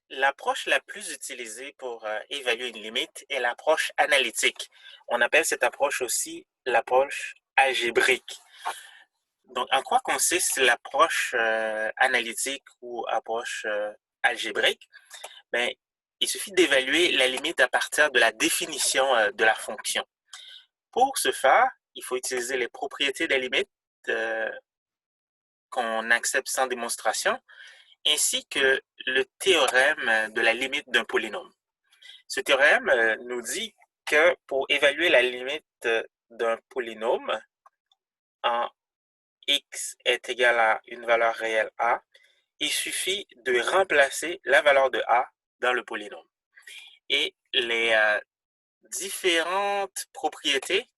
L'approche la plus utilisée pour évaluer une limite est l'approche analytique. On appelle cette approche aussi l'approche algébrique. Donc, en quoi consiste l'approche analytique ou approche algébrique? Ben, il suffit d'évaluer la limite à partir de la définition de la fonction. Pour ce faire, il faut utiliser les propriétés de la limite euh, qu'on accepte sans démonstration, ainsi que le théorème de la limite d'un polynôme. Ce théorème nous dit que pour évaluer la limite d'un polynôme en x est égal à une valeur réelle a, il suffit de remplacer la valeur de a dans le polynôme. Et les différentes propriétés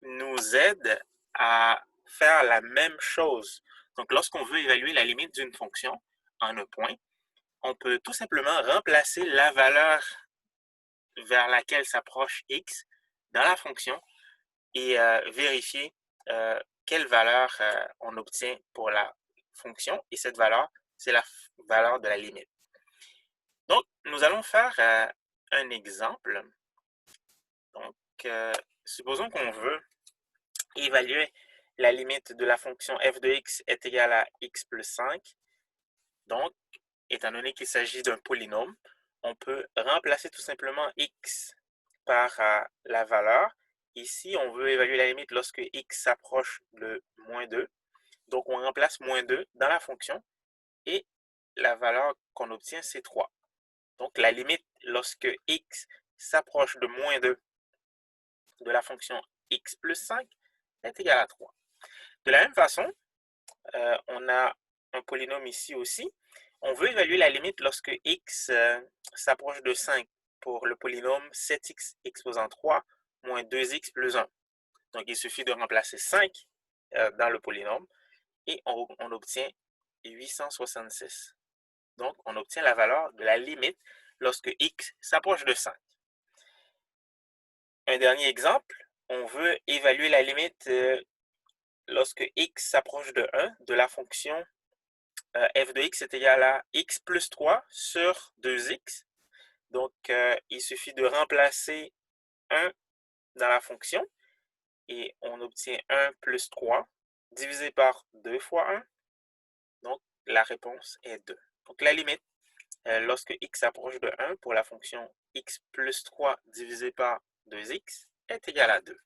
nous aident à faire la même chose. Donc, lorsqu'on veut évaluer la limite d'une fonction en un point, on peut tout simplement remplacer la valeur vers laquelle s'approche x dans la fonction et vérifier quelle valeur on obtient pour la fonction. Et cette valeur, c'est la valeur de la limite. Donc, nous allons faire un exemple. Donc, supposons qu'on veut évaluer la limite de la fonction f de x est égale à x plus 5. Donc, étant donné qu'il s'agit d'un polynôme, on peut remplacer tout simplement x par la valeur. Ici, on veut évaluer la limite lorsque x s'approche de moins 2. Donc, on remplace moins 2 dans la fonction et la valeur qu'on obtient, c'est 3. Donc, la limite lorsque x s'approche de moins 2 de la fonction x plus 5 est égale à 3. De la même façon, on a un polynôme ici aussi. On veut évaluer la limite lorsque x s'approche de 5 pour le polynôme 7x exposant 3 moins 2x plus 1. Donc, il suffit de remplacer 5 dans le polynôme et on obtient 866. Donc, on obtient la valeur de la limite lorsque x s'approche de 5. Un dernier exemple, on veut évaluer la limite lorsque x s'approche de 1 de la fonction f de x est égal à x plus 3 sur 2x. Donc, il suffit de remplacer 1 dans la fonction et on obtient 1 plus 3 divisé par 2 fois 1. Donc, la réponse est 2. Donc, la limite, lorsque x s'approche de 1 pour la fonction x plus 3 divisé par 2x est égal à 2.